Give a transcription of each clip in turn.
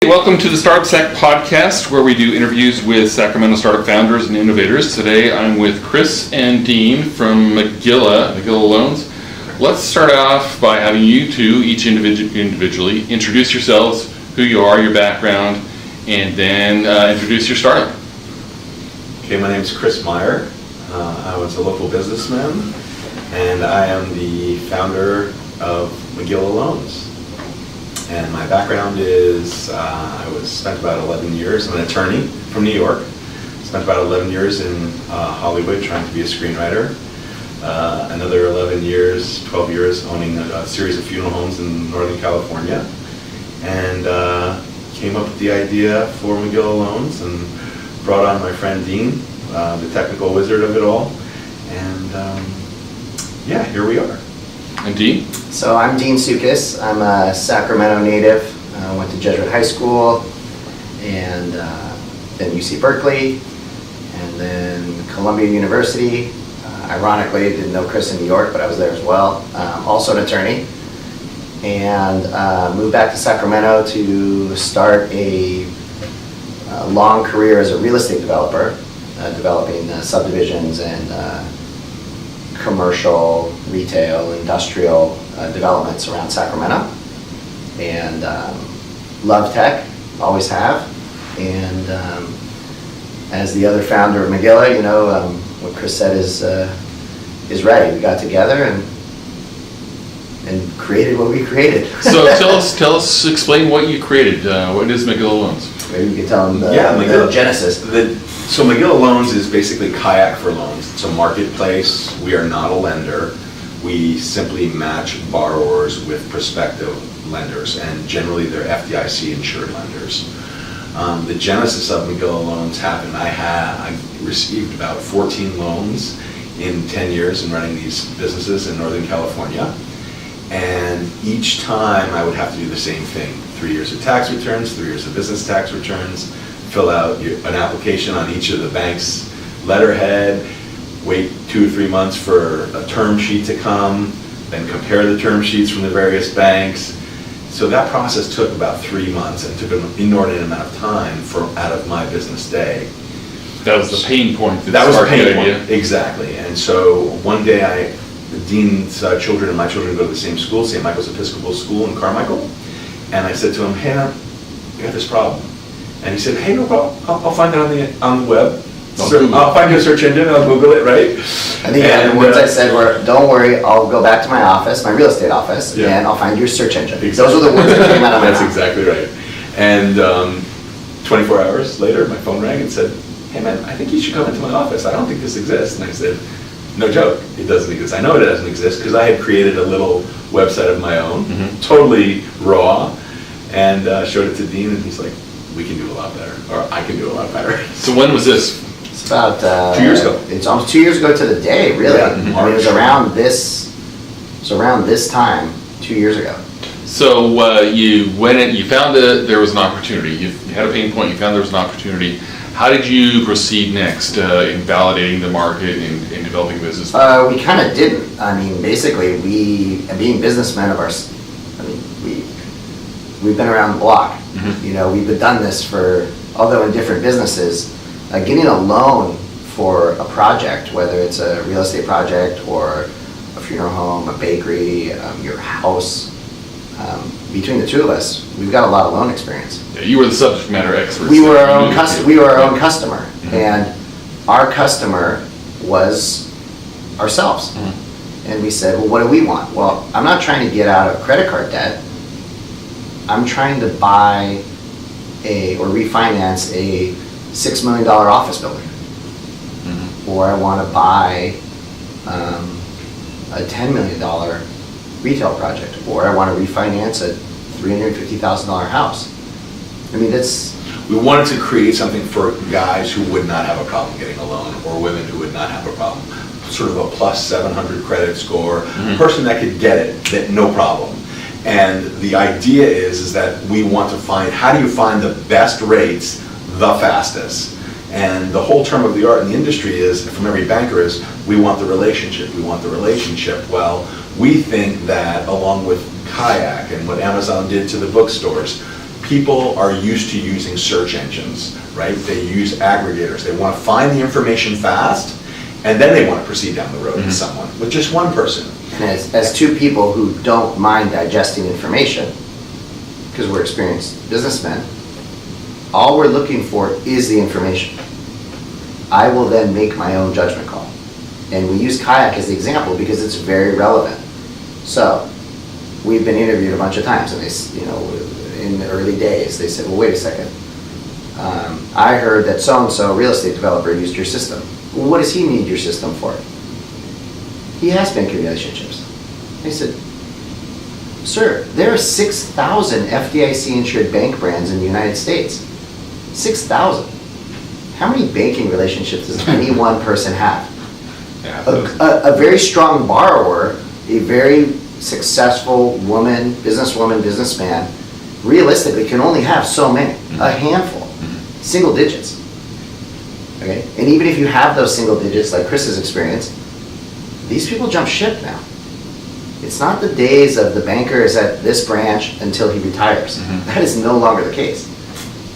Welcome to the Startup Sac podcast, where we do interviews with Sacramento startup founders and innovators. Today I'm with Chris and Dean from Magilla Loans. Let's start off by having you two, each individually, introduce yourselves, who you are, your background, and then introduce your startup. Okay, my name is Chris Meyer. I was a local businessman, and I am the founder of Magilla Loans. And my background is I spent about 11 years, I'm an attorney from New York. Spent about 11 years in Hollywood trying to be a screenwriter. Another 11 years, 12 years owning a series of funeral homes in Northern California. And came up with the idea for Magilla Loans and brought on my friend Dean, the technical wizard of it all. And yeah, here we are. And Dean? So I'm Dean Sioukas. I'm a Sacramento native. Went to Jesuit High School and then UC Berkeley and then Columbia University. Ironically, didn't know Chris in New York, but I was there as well. Also an attorney. And moved back to Sacramento to start a long career as a real estate developer, developing subdivisions and commercial, retail, industrial developments around Sacramento. And love tech, always have. And as the other founder of Magilla, you know, what Chris said is right. We got together and created what we created. So tell us, explain what you created. What is Magilla Loans? Maybe you could tell them the genesis. So Magilla Loans is basically kayak for loans. It's a marketplace. We are not a lender. We simply match borrowers with prospective lenders, and generally they're FDIC insured lenders. The genesis of Magilla Loans happened, I received about 14 loans in 10 years in running these businesses in Northern California. And each time I would have to do the same thing. 3 years of tax returns, 3 years of business tax returns, fill out an application on each of the bank's letterhead, wait 2 or 3 months for a term sheet to come, then compare the term sheets from the various banks. So that process took about 3 months and took an inordinate amount of time out of my business day. That was the pain point. That was the pain point, exactly. And so one day Dean's children and my children go to the same school, St. Michael's Episcopal School in Carmichael. And I said to him, hey, I got this problem. And he said, hey, no problem. I'll find it on the web. I'll find your search engine, I'll Google it, right? I think the words I said were, don't worry, I'll go back to my office, my real estate office, and I'll find your search engine. Exactly. Those were the words that came out of my mouth. That's exactly right. And 24 hours later, my phone rang and said, hey man, I think you should come into my office. I don't think this exists. And I said, no joke, it doesn't exist. I know it doesn't exist because I had created a little website of my own, totally raw, and showed it to Dean, and he's like, we can do a lot better, or I can do a lot better. So when was this? It's about 2 years ago. It's almost 2 years ago to the day, really. Yeah, I mean, it was around this time 2 years ago. So you went in, you found that there was an opportunity. You had a pain point, you found there was an opportunity. How did you proceed next in validating the market and in developing business? We kind of didn't. I mean, basically, being businessmen we've been around the block. You know, we've done this although in different businesses, getting a loan for a project, whether it's a real estate project or a funeral home, a bakery, your house, between the two of us, we've got a lot of loan experience. Yeah, you were the subject matter expert. We were our own customer, and our customer was ourselves. And we said, well, what do we want? Well, I'm not trying to get out of credit card debt. I'm trying to buy or refinance a $6 million office building. Or I want to buy a $10 million retail project. Or I want to refinance a $350,000 house. I mean, we wanted to create something for guys who would not have a problem getting a loan, or women who would not have a problem. Sort of a plus 700 credit score, a person that could get it, no problem. And the idea is that we want to find, how do you find the best rates the fastest? And the whole term of the art in the industry is, from every banker, is we want the relationship, we want the relationship. Well, we think that along with Kayak and what Amazon did to the bookstores, people are used to using search engines, right? They use aggregators. They want to find the information fast, and then they want to proceed down the road with someone, with just one person. And as two people who don't mind digesting information, because we're experienced businessmen, all we're looking for is the information. I will then make my own judgment call. And we use kayak as the example because it's very relevant. So, we've been interviewed a bunch of times, and in the early days, they said, well, wait a second. I heard that so-and-so real estate developer used your system. Well, what does he need your system for? He has banking relationships. I said, sir, there are 6,000 FDIC-insured bank brands in the United States. 6,000. How many banking relationships does any one person have? A very strong borrower, a very successful woman, businessman, realistically can only have so many, a handful, single digits. Okay? And even if you have those single digits, like Chris's experience, these people jump ship now. It's not the days of the banker is at this branch until he retires. That is no longer the case.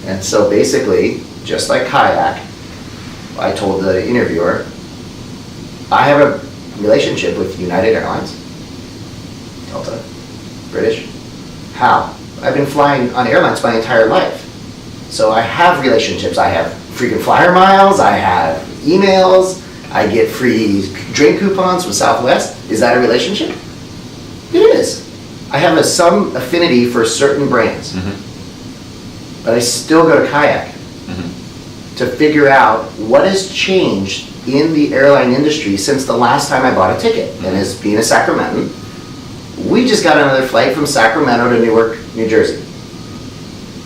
And so basically, just like kayak, I told the interviewer, I have a relationship with United Airlines, Delta, British. How? I've been flying on airlines my entire life. So I have relationships. I have frequent flyer miles, I have emails, I get free drink coupons from Southwest. Is that a relationship? It is. I have some affinity for certain brands. But I still go to kayak to figure out what has changed in the airline industry since the last time I bought a ticket. And as being a Sacramentan, we just got another flight from Sacramento to Newark, New Jersey.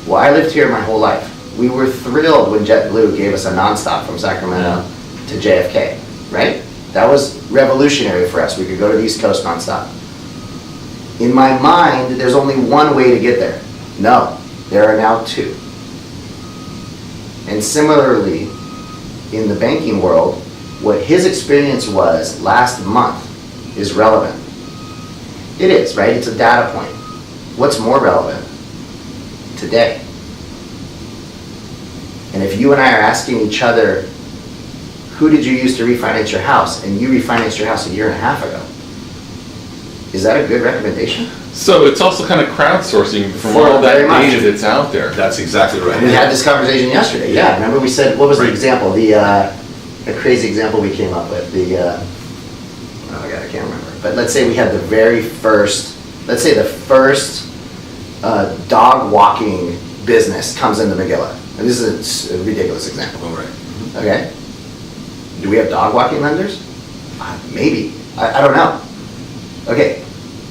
Well, I lived here my whole life. We were thrilled when JetBlue gave us a nonstop from Sacramento to JFK, right? That was revolutionary for us. We could go to the East Coast nonstop. In my mind, there's only one way to get there. No, there are now two. And similarly, in the banking world, what his experience was last month is relevant. It is, right? It's a data point. What's more relevant? Today. And if you and I are asking each other, who did you use to refinance your house? And you refinanced your house a year and a half ago. Is that a good recommendation? So it's also kind of crowdsourcing from all that data that's out there. That's exactly right. We had this conversation yesterday. Yeah, remember we said, what was the example? The crazy example we came up with. Oh my God, I can't remember. But let's say we had the first dog walking business comes into Magilla. And this is a ridiculous example. Oh, right. Okay? Do we have dog walking lenders? Maybe. I don't know. Okay,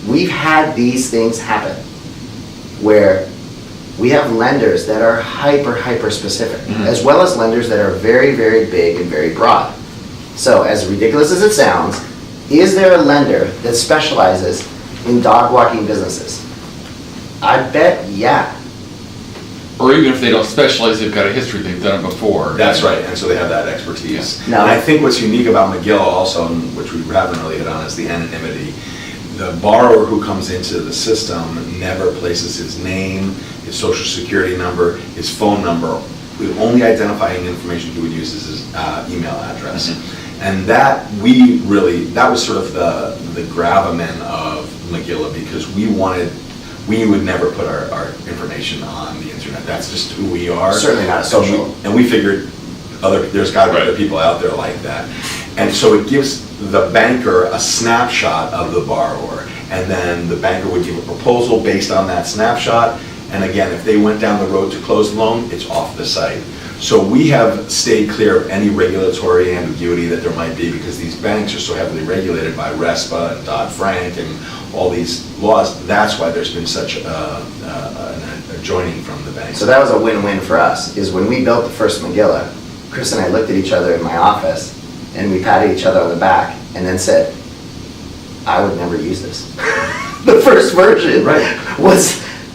we've had these things happen where we have lenders that are hyper specific, as well as lenders that are very, very big and very broad. So as ridiculous as it sounds, is there a lender that specializes in dog walking businesses? I bet, yeah. Or even if they don't specialize, they've got a history, they've done it before. That's right, and so they have that expertise. Yeah. And I think what's unique about Magilla also, and which we haven't really hit on, is the anonymity. The borrower who comes into the system never places his name, his social security number, his phone number. The only identifying information he would use is his email address. And that was sort of the gravamen of Magilla, because we would never put our information on the internet. That's just who we are. Certainly not social. And we figured there's got to be other people out there like that. And so it gives the banker a snapshot of the borrower, and then the banker would give a proposal based on that snapshot. And again, if they went down the road to close the loan, it's off the site. So we have stayed clear of any regulatory ambiguity that there might be, because these banks are so heavily regulated by RESPA and Dodd-Frank and all these laws. That's why there's been such a joining from the banks. So that was a win-win for us, is when we built the first Magilla, Chris and I looked at each other in my office, and we patted each other on the back, and then said, I would never use this. The first version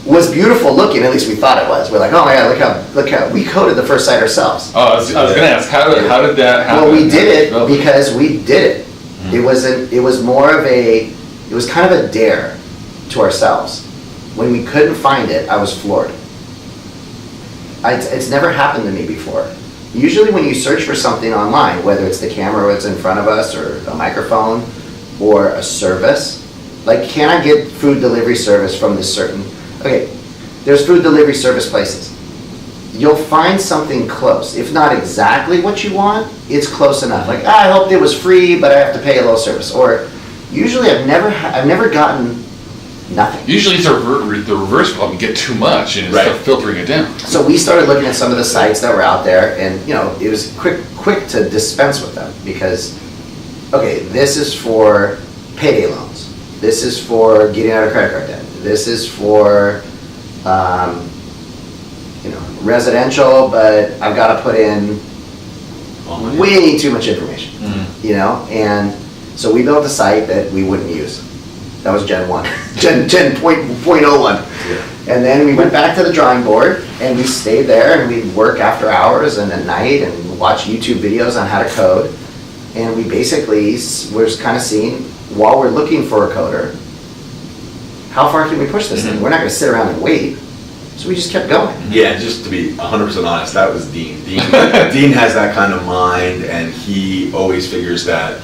was beautiful looking, at least we thought it was. We're like, oh my God, look how we coded the first site ourselves. Oh, I was going to ask, how did that happen? Well, we did it because we did it. It was kind of a dare to ourselves. When we couldn't find it, I was floored. It's never happened to me before. Usually when you search for something online, whether it's the camera that's in front of us or a microphone or a service, like, can I get food delivery service from this certain, okay, there's food delivery service places. You'll find something close. If not exactly what you want, it's close enough. Like, I hoped it was free, but I have to pay a little service. Or usually I've never gotten nothing. Usually it's the reverse problem. You get too much and it's start filtering it down. So we started looking at some of the sites that were out there, and it was quick to dispense with them because, okay, this is for payday loans. This is for getting out of credit card debt. This is for residential, but I've got to put in way too much information. And so we built a site that we wouldn't use. That was Gen 1, Gen 0.01. And then we went back to the drawing board and we stayed there and we'd work after hours and at night and watch YouTube videos on how to code. And we basically were kind of seeing, while we're looking for a coder, how far can we push this thing? We're not going to sit around and wait. So we just kept going. Yeah, just to be 100% honest, that was Dean. Dean has that kind of mind, and he always figures that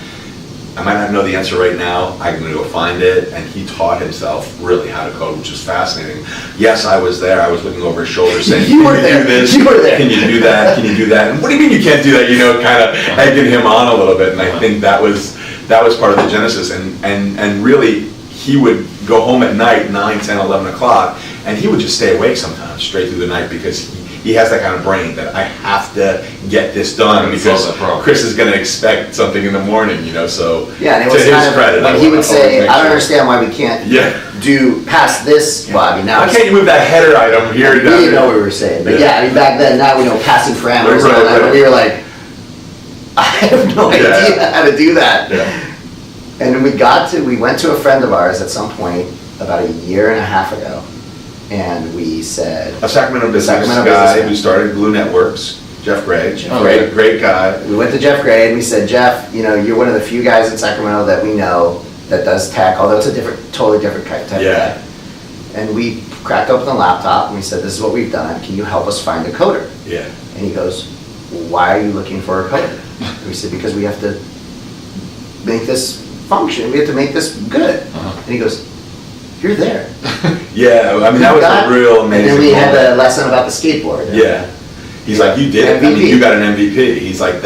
I might not know the answer right now, I'm going to go find it, and he taught himself really how to code, which is fascinating. Yes, I was there. I was looking over his shoulder saying, You were can you there. do this? You were there. Can you do that? Can you do that? And what do you mean you can't do that? Kind of egging him on a little bit, and I think that was part of the genesis, and really, he would go home at night, 9, 10, 11 o'clock, and he would just stay awake sometimes straight through the night because he has that kind of brain that I have to get this done because Chris is going to expect something in the morning, so yeah, and it to was his kind of, credit, when he would say, I don't sure. understand why we can't do past this, well, I mean, now Why can't you move that header item here? we didn't know what we were saying, but I mean, back then, now we know passing parameters, Right. we were like, I have no idea how to do that. And we went to a friend of ours at some point about a year and a half ago, and we said, A Sacramento business guy who started Glue Networks, Jeff Gray. Great guy. We went to Jeff Gray and we said, Jeff, you're one of the few guys in Sacramento that we know that does tech, although it's a totally different type of tech. And we cracked open the laptop and we said, this is what we've done. Can you help us find a coder? Yeah. And he goes, why are you looking for a coder? And we said, because we have to make this function. We have to make this good. And he goes, you're there. Yeah, I mean, that was a real amazing And then we had moment. a lesson about the skateboard. Yeah. He's like, you did it. I mean, you got an MVP. He's like,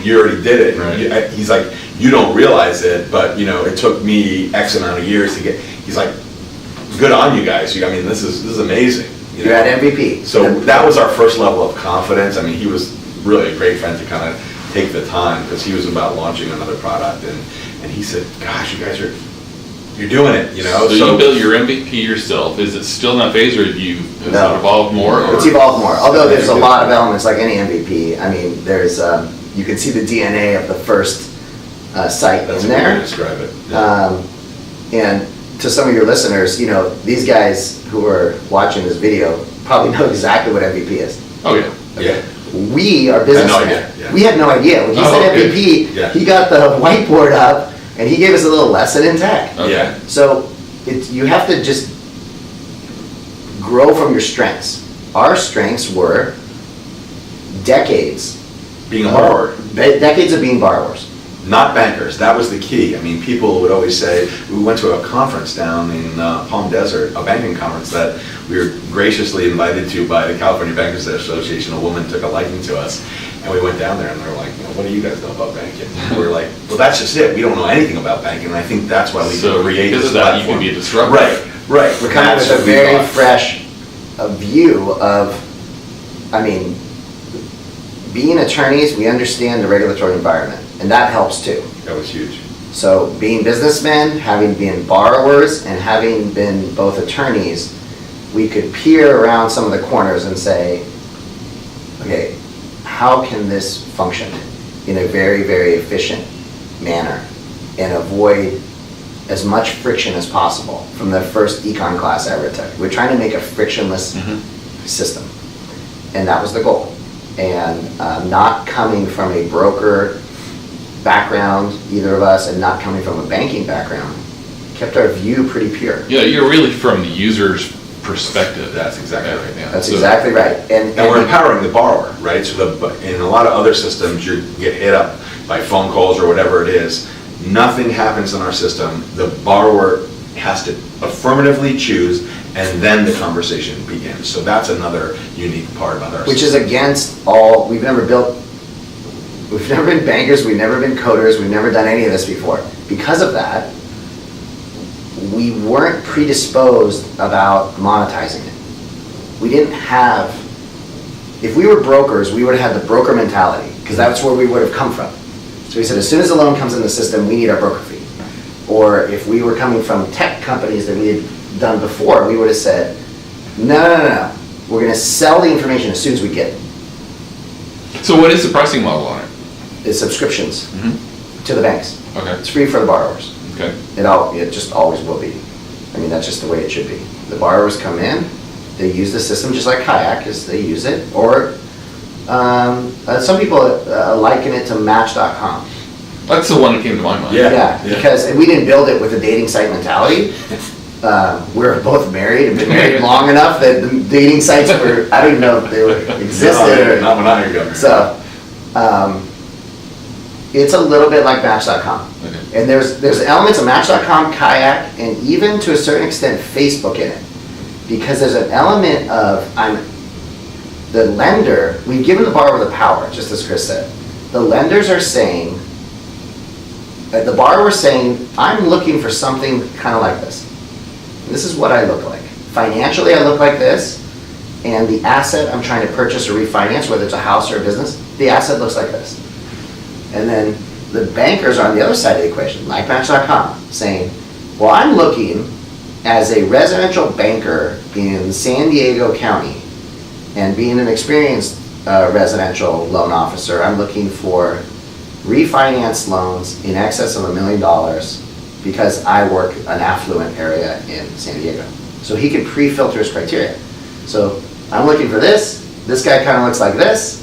you already did it. Right. He's like, you don't realize it, but it took me X amount of years to get. He's like, good on you guys. I mean, this is amazing. You're at MVP. So that was our first level of confidence. I mean, he was really a great friend to kind of take the time because he was about launching another product, and he said, gosh, you guys you're doing it, So you built your MVP yourself. Is it still in that phase, or has it evolved more? It's evolved more. Although there's a lot of elements, like any MVP. I mean, there's you can see the DNA of the first site That's in a good way there. to describe it. Yeah. And to some of your listeners, these guys who are watching this video probably know exactly what MVP is. Oh yeah. Yeah. We are businessmen. Yeah. We had no idea. When he said MVP, he got the whiteboard up and he gave us a little lesson in tech. Okay. Yeah. So you have to just grow from your strengths. Our strengths were decades. Being a borrower. Decades of being borrowers. Not bankers. That was the key. I mean, people would always say, we went to a conference down in Palm Desert, a banking conference that we were graciously invited to by the California Bankers Association. A woman took a liking to us, and we went down there, and they were like, what do you guys know about banking? And we were like, well, that's just it. We don't know anything about banking, and I think that's why we can create this because of that, platform. you can be a disruptor. Right. We're coming with a very fresh view of, being attorneys, we understand the regulatory environment, and that helps too. That was huge. So being businessmen, having been borrowers, and having been both attorneys, we could peer around some of the corners and say, okay, how can this function in a very, very efficient manner and avoid as much friction as possible from the first econ class I ever took. We're trying to make a frictionless system, and that was the goal. And not coming from a broker background, either of us, and not coming from a banking background, kept our view pretty pure. Yeah, you're really from the user's perspective. That's exactly right. Yeah. That's exactly right. And we're empowering the borrower, right? So in a lot of other systems, you get hit up by phone calls or whatever it is. Nothing happens in our system. The borrower has to affirmatively choose, and then the conversation begins. So that's another unique part about our Which system. is against we've never been bankers, we've never been coders, we've never done any of this before. Because of that, we weren't predisposed about monetizing it. We didn't have, if we were brokers, we would have had the broker mentality, because that's where we would have come from. So we said, as soon as the loan comes in the system, we need our broker fee. Or if we were coming from tech companies that we had done before, we would have said, no. We're going to sell the information as soon as we get it. So what is the pricing model on it? It's subscriptions to the banks. Okay. It's free for the borrowers. Okay. It just always will be. I mean, that's just the way it should be. The borrowers come in, they use the system just like Kayak, as they use it, or some people liken it to Match.com. That's the one that came to my mind. Yeah. Because we didn't build it with a dating site mentality. We're both married and been married long enough that the dating sites were, I don't even know if they existed. Not when I was younger. So, it's a little bit like Match.com. Okay. And there's elements of Match.com, Kayak, and even to a certain extent Facebook in it. Because there's an element of, the lender, we've given the borrower the power, just as Chris said. The lenders are saying, the borrower's saying, I'm looking for something kind of like this. This is what I look like. Financially, I look like this, and the asset I'm trying to purchase or refinance, whether it's a house or a business, the asset looks like this. And then the bankers are on the other side of the equation, like Match.com, saying, well, I'm looking as a residential banker in San Diego County, and being an experienced residential loan officer, I'm looking for refinance loans in excess of $1 million because I work an affluent area in San Diego. So he can pre-filter his criteria. So I'm looking for this guy kind of looks like this,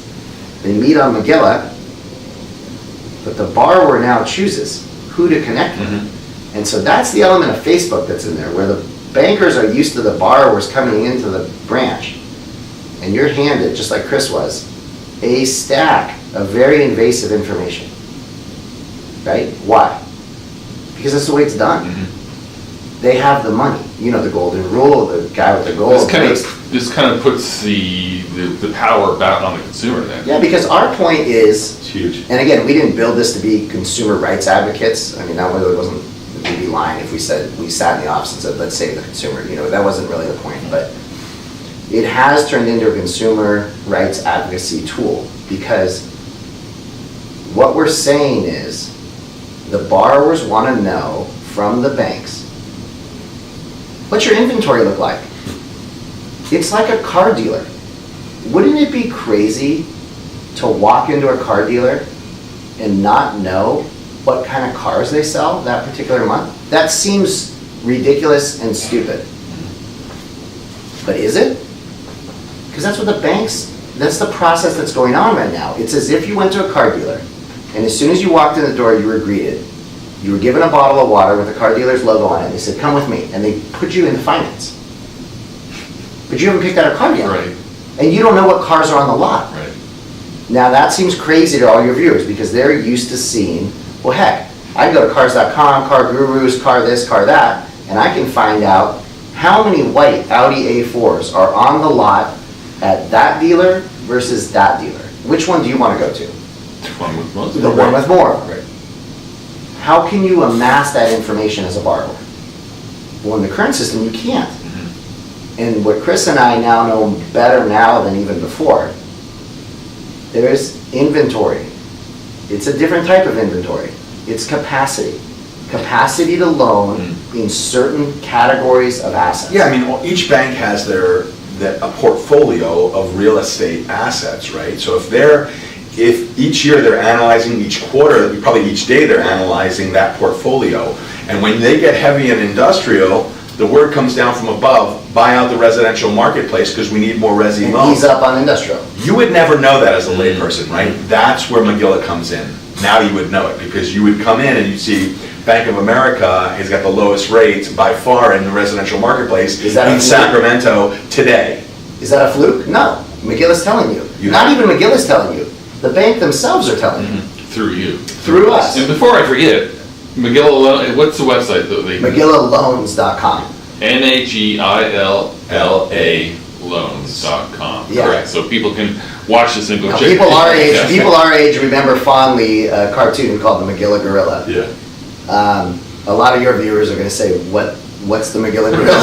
they meet on Magilla, but the borrower now chooses who to connect with. And so that's the element of Facebook that's in there, where the bankers are used to the borrowers coming into the branch, and you're handed, just like Chris was, a stack of very invasive information. Right? Why? Because that's the way it's done. They have the money. You know the golden rule, the guy with the gold. This kind of puts the power back on the consumer then. Yeah, because our point is, It's huge. and again, we didn't build this to be consumer rights advocates. I mean, that really wasn't, we'd be lying if we said, we sat in the office and said, let's save the consumer. You know, that wasn't really the point. But it has turned into a consumer rights advocacy tool, because what we're saying is the borrowers want to know from the banks, what's your inventory look like? It's like a car dealer. Wouldn't it be crazy to walk into a car dealer and not know what kind of cars they sell that particular month? That seems ridiculous and stupid. But is it? Because that's what the banks, that's the process that's going on right now. It's as if you went to a car dealer, and as soon as you walked in the door, you were greeted. You were given a bottle of water with the car dealer's logo on it. They said, come with me. And they put you into finance. But you haven't picked out a car yet. Right. And you don't know what cars are on the lot. Right. Now that seems crazy to all your viewers, because they're used to seeing, well heck, I can go to cars.com, car gurus, car this, car that, and I can find out how many white Audi A4s are on the lot at that dealer versus that dealer. Which one do you want to go to? The one with most. The one with more. Right. How can you amass that information as a borrower? Well, in the current system, you can't. And what Chris and I now know better now than even before, there's inventory. It's a different type of inventory. It's capacity. Capacity to loan in certain categories of assets. Yeah, I mean, each bank has a portfolio of real estate assets, right? So if each year they're analyzing, each quarter, probably each day they're analyzing that portfolio. And when they get heavy in industrial, the word comes down from above, buy out the residential marketplace because we need more resi And loans. ease up on industrial. You would never know that as a layperson, right? That's where Magilla comes in. Now you would know it, because you would come in and you'd see Bank of America has got the lowest rates by far in the residential marketplace Is that in a fluke? Sacramento today. Is that a fluke? No. Magilla's telling you. Not even Magilla's telling you. The bank themselves are telling you. Through you. Through us. And before I forget, Magilla, what's the website that they? MagillaLoans.com. Magilla loans.com. Yeah. Correct. So people can watch this and go Now, check. people our age remember fondly a cartoon called the Magilla Gorilla. Yeah. A lot of your viewers are going to say, what's the Magilla Gorilla?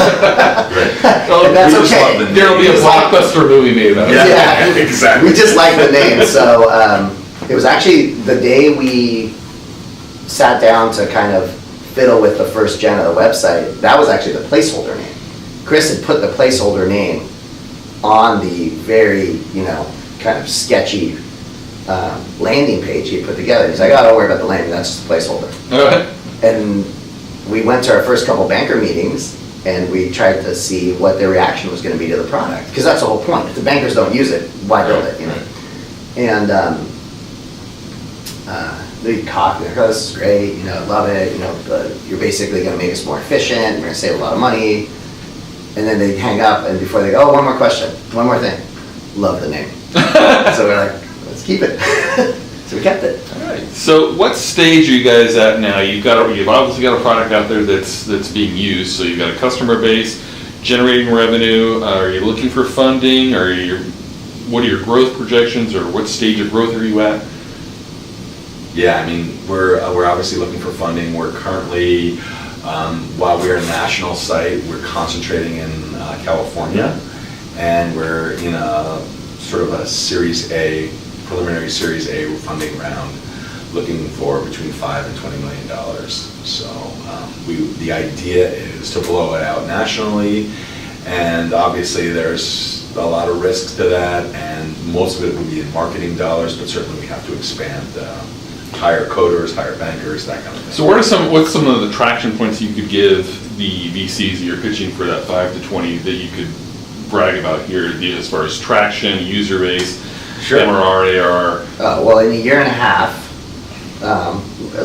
Oh, And that's we just love okay. the There'll be a blockbuster movie made about it. Yeah, exactly. We just like the name. So it was actually the day we sat down to kind of fiddle with the first gen of the website. That was actually the placeholder name. Chris had put the placeholder name on the very, kind of sketchy landing page he put together. He's like, oh, don't worry about the name, that's just a placeholder. All right. And we went to our first couple banker meetings and we tried to see what their reaction was going to be to the product. Because that's the whole point. If the bankers don't use it, why build it, And they cock, they're like, oh, this is great, love it, you're basically going to make us more efficient, you're going to save a lot of money. And then they hang up, and before they go, oh, one more question, one more thing. Love the name. So we're like, let's keep it. So we kept it. All right. So what stage are you guys at now? You've obviously got a product out there that's being used. So you've got a customer base, generating revenue. Are you looking for funding? What are your growth projections, or what stage of growth are you at? Yeah, I mean, we're obviously looking for funding. We're currently, while we're a national site, we're concentrating in California, and we're in a sort of a preliminary Series A funding round, looking for between $5 and $20 million. So the idea is to blow it out nationally, and obviously there's a lot of risks to that, and most of it will be in marketing dollars, but certainly we have to expand. Hire coders, hire bankers, that kind of thing. So what's some of the traction points you could give the VCs that you're pitching for that 5 to 20 that you could brag about here, as far as traction, user base, Sure. MRR, ARR? Well, in a year and a half,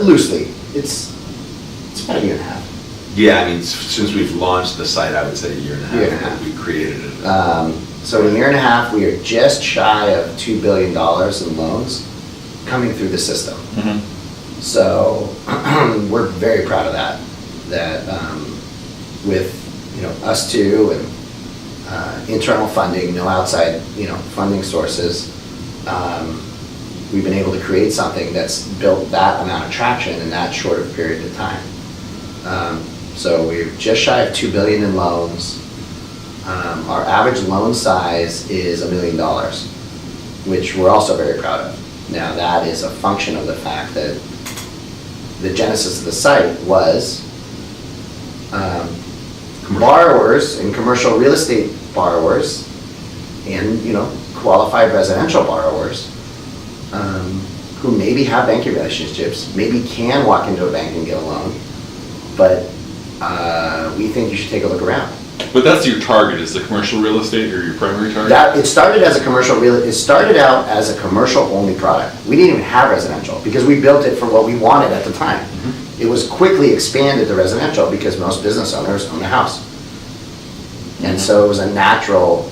loosely, it's about a year and a half. Yeah, I mean, since we've launched the site, I would say a year and a half. Year and a half. We created it. So in a year and a half, we are just shy of $2 billion in loans coming through the system. Mm-hmm. So we're very proud of that. With us two and internal funding, no outside funding sources, we've been able to create something that's built that amount of traction in that short of a period of time. So we're just shy of $2 billion in loans. Our average loan size is $1 million, which we're also very proud of. Now that is a function of the fact that the genesis of the site was borrowers and commercial real estate borrowers and qualified residential borrowers who maybe have banking relationships, maybe can walk into a bank and get a loan, but we think you should take a look around. But that's your target, is the commercial real estate, or your primary target? It started out as a commercial only product. We didn't even have residential because we built it for what we wanted at the time. Mm-hmm. It was quickly expanded to residential because most business owners own a house. And so it was a natural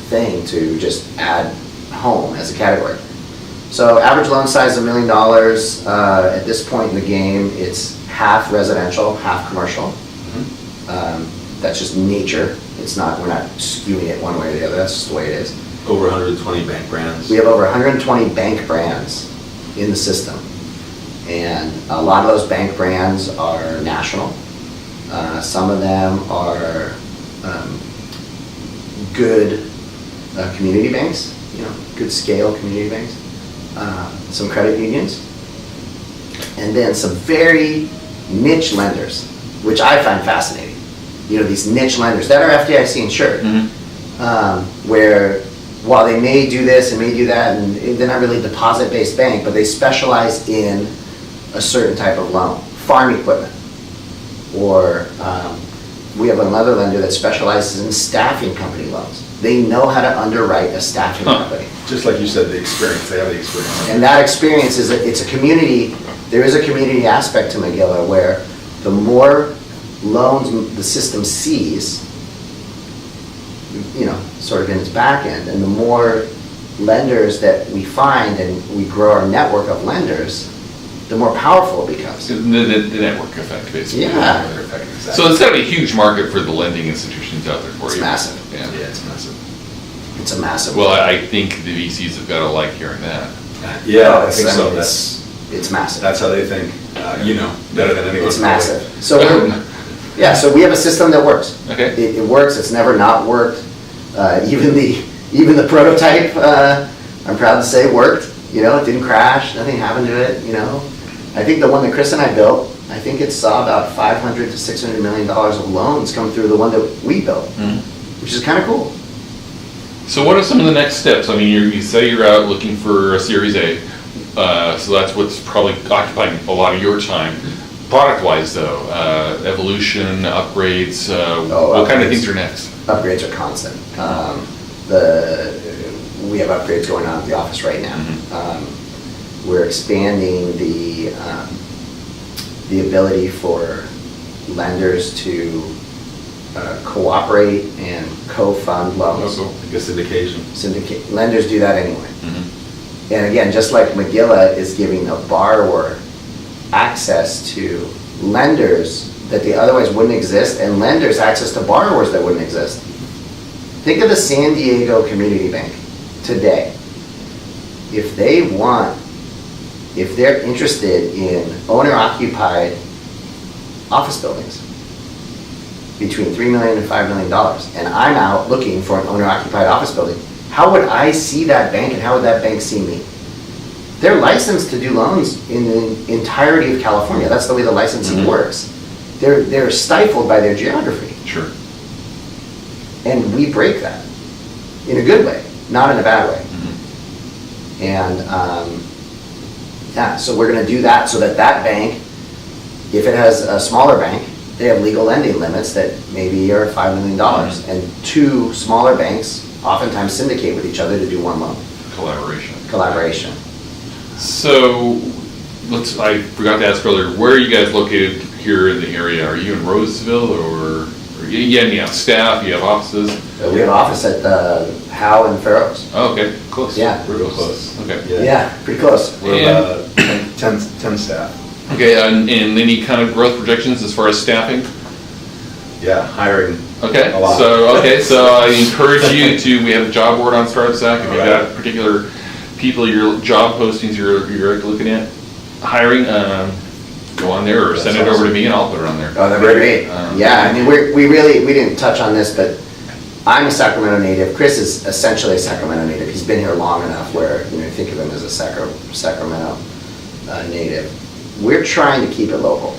thing to just add home as a category. So average loan size $1 million. At this point in the game, it's half residential, half commercial. Mm-hmm. That's just nature. We're not skewing it one way or the other. That's just the way it is. Over 120 bank brands. We have over 120 bank brands in the system. And a lot of those bank brands are national. Some of them are good community banks, good scale community banks. Some credit unions. And then some very niche lenders, which I find fascinating. These niche lenders that are FDIC insured, where while they may do this and may do that, and they're not really a deposit-based bank, but they specialize in a certain type of loan, farm equipment. Or we have another lender that specializes in staffing company loans. They know how to underwrite a staffing company. Just like you said, the experience, they have the experience. And that experience it's a community, there is a community aspect to Magilla where the more loans the system sees, sort of in its back end, and the more lenders that we find and we grow our network of lenders, the more powerful it becomes. The network effect, basically. Yeah. Network effect, exactly. So it's got to be a huge market for the lending institutions out there for It's you. massive. Yeah. Yeah, it's massive. It's a massive. Well, I think the VCs have got to like hearing that. Yeah, I think so. It's massive. That's how they think, better than anyone. It's massive. So so we have a system that works. Okay. It works. It's never not worked. Even the prototype, I'm proud to say, worked. It didn't crash. Nothing happened to it. I think the one that Chris and I built, I think it saw about $500 to $600 million of loans come through the one that we built, which is kind of cool. So what are some of the next steps? I mean, you say you're out looking for a Series A, so that's what's probably occupying a lot of your time. Product-wise, though, evolution, upgrades, what kind of things are next? Upgrades are constant. We have upgrades going on at the office right now. We're expanding the ability for lenders to cooperate and co-fund loans. Like a syndication. Lenders do that anyway. And again, just like Magilla is giving a borrower access to lenders that they otherwise wouldn't exist, and lenders access to borrowers that wouldn't exist. Think of the San Diego Community Bank today. If they're interested in owner-occupied office buildings between $3 million and $5 million, and I'm out looking for an owner-occupied office building, how would I see that bank and how would that bank see me? They're licensed to do loans in the entirety of California. That's the way the licensing works. They're stifled by their geography. Sure. And we break that in a good way, not in a bad way. And so we're going to do that so that bank, if it has a smaller bank, they have legal lending limits that maybe are $5 million. And two smaller banks oftentimes syndicate with each other to do one loan. Collaboration. So, I forgot to ask earlier, where are you guys located here in the area? Are you in Roseville or you have staff, you have offices? We have an office at Howe and Fair Oaks. Oh, okay, close. Yeah. We're real close. Okay. Yeah, pretty close. We're about 10 staff. Okay, and any kind of growth projections as far as staffing? Yeah, hiring. Okay, a lot. So I encourage you to, we have a job board on Startup Sac. If you've got particular people, your job postings you're looking at hiring, go on there or send it over to me and I'll put it on there. Oh, that'd be great. I mean, we didn't touch on this, but I'm a Sacramento native. Chris is essentially a Sacramento native. He's been here long enough where, think of him as a Sacramento native. We're trying to keep it local.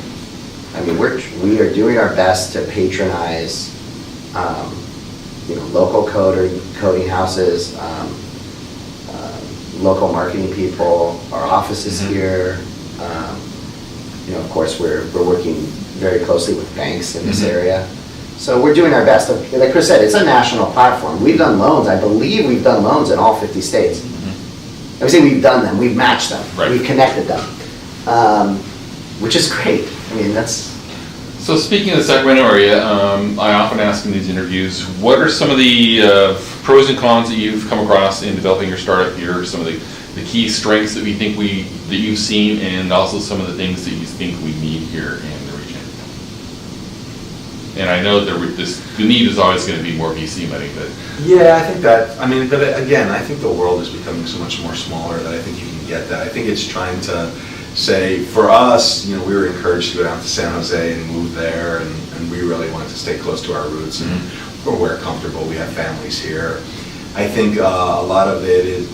I mean, we are doing our best to patronize, local coding houses, local marketing people. Our office is here. Of course, we're working very closely with banks in this area. So we're doing our best. Like Chris said, it's a national platform. We've done loans. I believe we've done loans in all 50 states. I would say we've done them. We've matched them. Right. We've connected them, which is great. I mean, that's... So speaking of the Sacramento area, I often ask in these interviews, what are some of the pros and cons that you've come across in developing your startup here? Some of the key strengths that that you've seen, and also some of the things that you think we need here in the region. And I know the need is always going to be more VC money, but yeah, I think that. I mean, but again, I think the world is becoming so much more smaller that I think you can get that. I think it's trying to say, for us, we were encouraged to go down to San Jose and move there, and we really wanted to stay close to our roots, and we're comfortable. We have families here. I think a lot of it is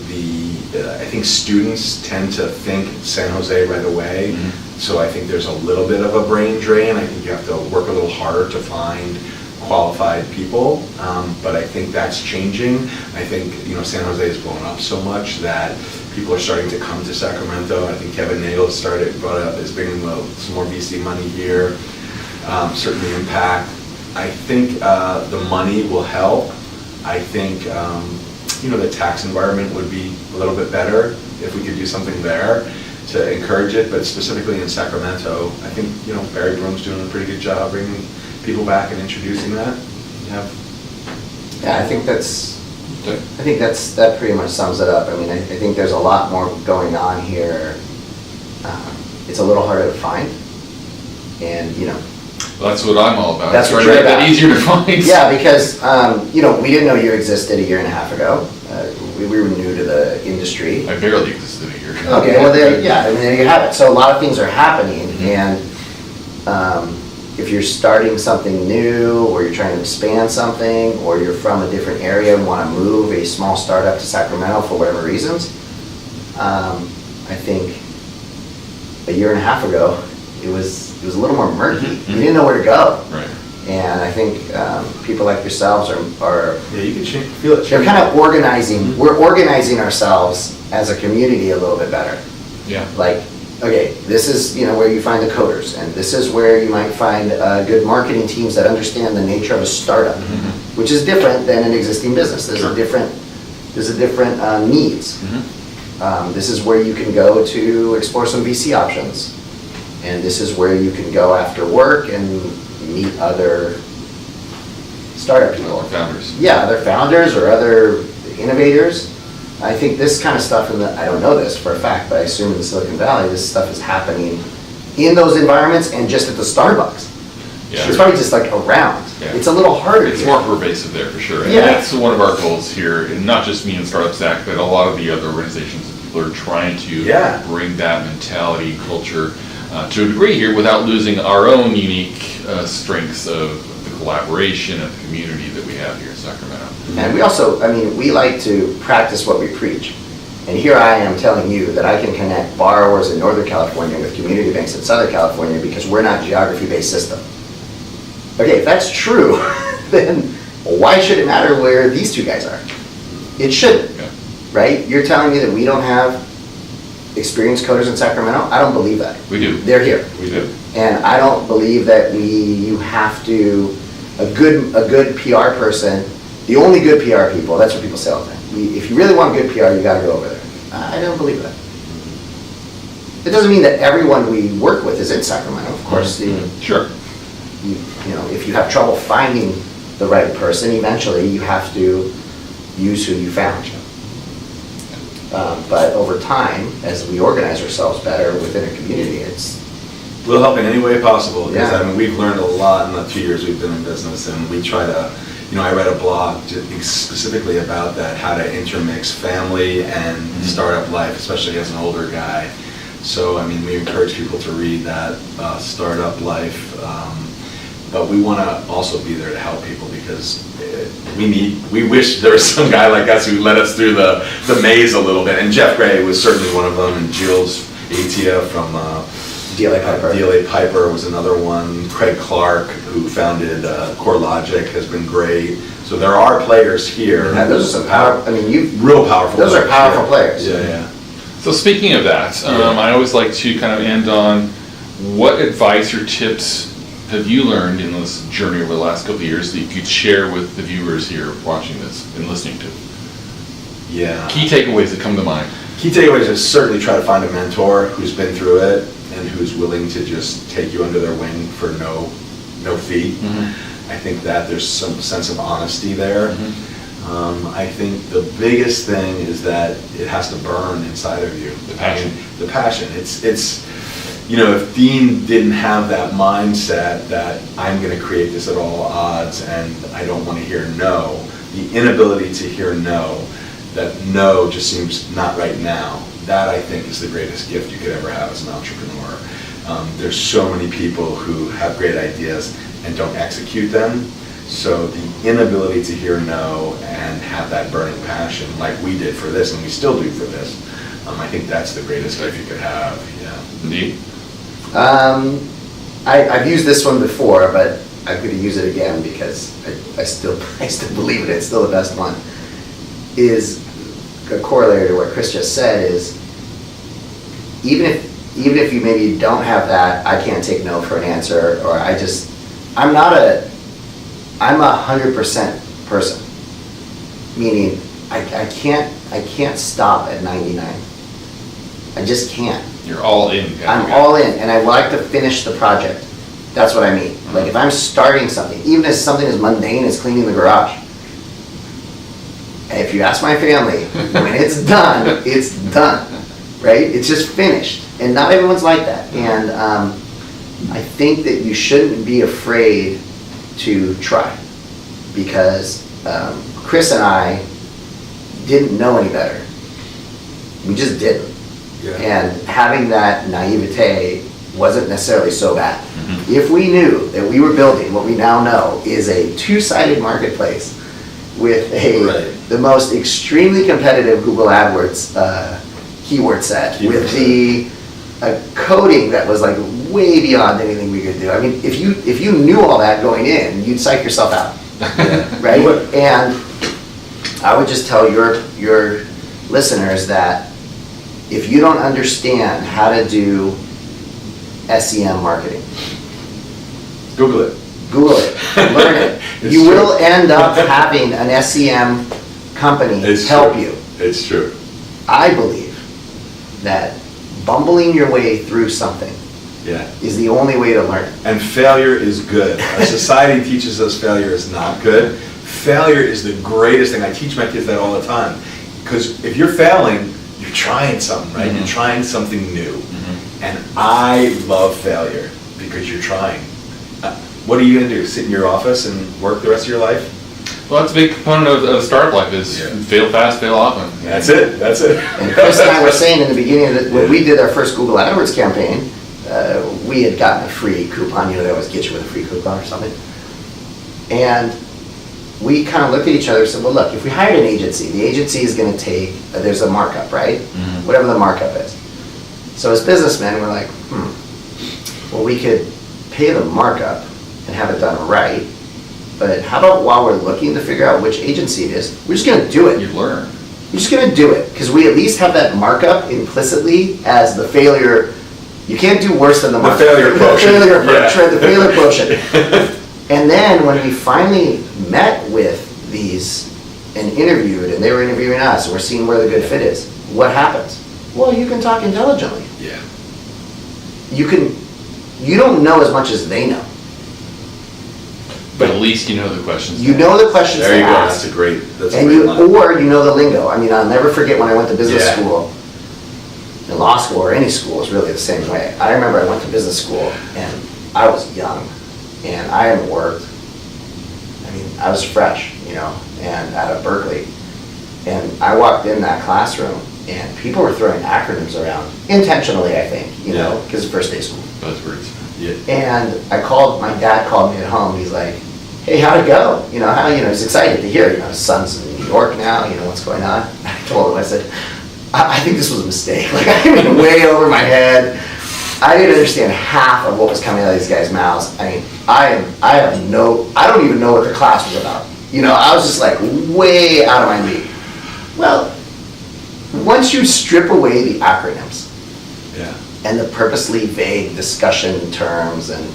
I think students tend to think San Jose right away, so I think there's a little bit of a brain drain. I think you have to work a little harder to find qualified people, but I think that's changing. I think San Jose has blown up so much that people are starting to come to Sacramento. I think Kevin Nagel brought up is bringing some more VC money here, certainly impact. I think the money will help. I think, the tax environment would be a little bit better if we could do something there to encourage it, but specifically in Sacramento, I think, Barry Broom's doing a pretty good job bringing people back and introducing that. Yeah, I think that pretty much sums it up. I mean, I think there's a lot more going on here. It's a little harder to find, and Well, that's what I'm all about. That's what Trying to you're make that about. easier to find. Yeah, because we didn't know you existed a year and a half ago. We were new to the industry. I barely existed a year ago. Okay, well there you have it. So a lot of things are happening, and if you're starting something new, or you're trying to expand something, or you're from a different area and want to move a small startup to Sacramento for whatever reasons, I think a year and a half ago it was a little more murky. Mm-hmm. You didn't know where to go. Right. And I think people like yourselves are Yeah, you can feel it. they're kind of organizing. We're organizing ourselves as a community a little bit better. Yeah. Like, okay, this is where you find the coders, and this is where you might find good marketing teams that understand the nature of a startup, which is different than an existing business. There's Sure. a different needs. This is where you can go to explore some VC options, and this is where you can go after work and meet other startup people. Other founders. Yeah, other founders or other innovators. I think this kind of stuff I don't know this for a fact, but I assume in the Silicon Valley, this stuff is happening in those environments and just at the Starbucks. Yeah. It's probably just like around. Yeah. It's a little harder It's here. more pervasive there for sure. And Yeah. that's one of our goals here, and not just me and Startup Stack, but a lot of the other organizations and people are trying to Yeah. bring that mentality, culture to a degree here without losing our own unique strengths of the collaboration and the community that we have here in Sacramento. And we also, we like to practice what we preach. And here I am telling you that I can connect borrowers in Northern California with community banks in Southern California because we're not a geography-based system. Okay, if that's true, then why should it matter where these two guys are? It shouldn't, Yeah. right? You're telling me that we don't have experienced coders in Sacramento? I don't believe that. We do. They're here. We do. And I don't believe that you have to, a good PR person, the only good PR people, that's what people say all the time. If you really want good PR, you gotta go over there. I don't believe that. It doesn't mean that everyone we work with is in Sacramento, of course. Sure. If you have trouble finding the right person, eventually you have to use who you found. But over time, as we organize ourselves better within a community, We'll help in any way possible, because Yeah. we've learned a lot in the 2 years we've been in business, and we try to, I read a blog specifically about that, how to intermix family and startup life, especially as an older guy. So, we encourage people to read that startup life, but we want to also be there to help people, because we wish there was some guy like us who led us through the maze a little bit, and Jeff Gray was certainly one of them, and Jules Atia from DLA Piper. DLA Piper was another one. Craig Clark, who founded CoreLogic, has been great. So there are players here. Yeah, those are some powerful, Real powerful those are players, powerful yeah. players. Yeah. So speaking of that, I always like to kind of end on what advice or tips have you learned in this journey over the last couple of years that you could share with the viewers here watching this and listening to? Yeah. Key takeaways that come to mind. Key takeaways is certainly try to find a mentor who's been through it and who's willing to just take you under their wing for no fee. I think that there's some sense of honesty there. I think the biggest thing is that it has to burn inside of you. The passion. The passion. It's if Dean didn't have that mindset that I'm going to create this at all odds and I don't want to hear no, the inability to hear no, that no just seems not right now, that I think is the greatest gift you could ever have as an entrepreneur. There's so many people who have great ideas and don't execute them. So the inability to hear no and have that burning passion like we did for this, and we still do for this, I think that's the greatest gift you could have. Yeah. Indeed. I've used this one before, but I'm going to use it again because I still believe it. It's still the best one. Is a corollary to what Chris just said is even if you maybe don't have that, I can't take no for an answer, or I'm a 100% person. meaning I can't stop at 99. I just can't. You're all in. I'm all in, and I like to finish the project. That's what I mean. Like if I'm starting something, even if something as mundane as cleaning the garage, and if you ask my family, when it's done, it's done, right? It's just finished, and not everyone's like that. And I think that you shouldn't be afraid to try, because Chris and I didn't know any better. We just didn't. Yeah. And having that naivete wasn't necessarily so bad. Mm-hmm. If we knew that we were building what we now know is a two-sided marketplace with the most extremely competitive Google AdWords keyword set, with the coding that was like way beyond anything we could do. I mean, if you knew all that going in, you'd psych yourself out, right? And I would just tell your listeners that if you don't understand how to do SEM marketing, Google it. Learn it. You will end up having an SEM company help you. It's true. I believe that bumbling your way through something is the only way to learn. And failure is good. Our society teaches us failure is not good. Failure is the greatest thing. I teach my kids that all the time. Because if you're failing, you're trying something, right? You're trying something new. And I love failure because you're trying. What are you going to do? Sit in your office and work the rest of your life? Well, that's a big component of startup life is fail fast, fail often. That's it. And Chris and I were saying in the beginning that when we did our first Google AdWords campaign, we had gotten a free coupon. You know, they always get you with a free coupon or something. And we kind of looked at each other and said, well, look, if we hired an agency, the agency is going to take, there's a markup, right? Whatever the markup is. So as businessmen, we're like, well, we could pay the markup and have it done right, but how about while we're looking to figure out which agency it is, we're just going to do it. You learn. We're just going to do it, because we at least have that markup implicitly as the failure. You can't do worse than the markup. The failure quotient. The failure approach, right? The failure quotient. And then when we finally met with these and interviewed, and they were interviewing us, and we're seeing where the good fit is, what happens? Well, you can talk intelligently. Yeah. You don't know as much as they know. But at least you know the questions. You know the questions There to you go. ask. That's a great line. Or you know the lingo. I mean, I'll never forget when I went to business school. In law school or any school is really the same way. I remember I went to business school and I was young and I hadn't worked. I mean, I was fresh, and out of Berkeley. And I walked in that classroom and people were throwing acronyms around, intentionally, I think, because it's first day school. Buzzwords. Yeah. And my dad called me at home. He's like, hey, how'd it go? He's excited to hear, his son's in New York now, what's going on. I told him, I said, I think this was a mistake. Like, I went way over my head. I didn't understand half of what was coming out of these guys' mouths. I mean, I don't even know what the class was about. I was just like way out of my league. Well, once you strip away the acronyms and the purposely vague discussion terms and,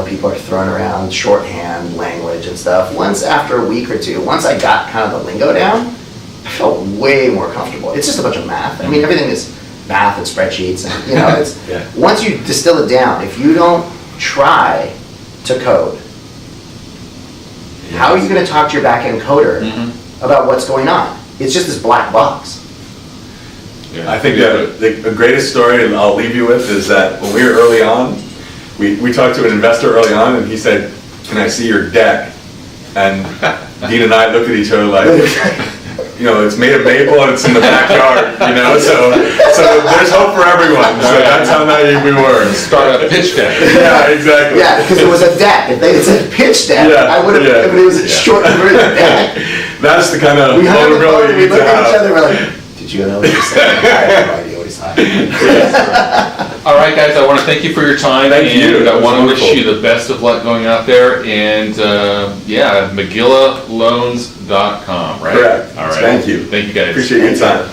people are throwing around shorthand language and stuff, once after a week or two, once I got kind of the lingo down, I felt way more comfortable. It's just a bunch of math. I mean, everything is math and spreadsheets, and it's once you distill it down, if you don't try to code, how are you going to talk to your back-end coder about what's going on? It's just this black box. Yeah. I think that the greatest story, and I'll leave you with, is that when we were early on, we talked to an investor early on, and he said, "Can I see your deck?" And Dean and I looked at each other like, it's made of maple and it's in the backyard, so there's hope for everyone. So that's how naive we were. Start a pitch deck. Yeah, exactly. Yeah, because it was a deck. If they had said pitch deck, I would have, if it was a short version deck. That's the kind of vulnerability we look at each other, we're like, did you know what he said? I have no idea what he's talking about. All right, guys, I want to thank you for your time. Thank you. I want to wish you the best of luck going out there. And MagillaLoans.com, right? Correct. All right. Thank you. Thank you, guys. Appreciate your time.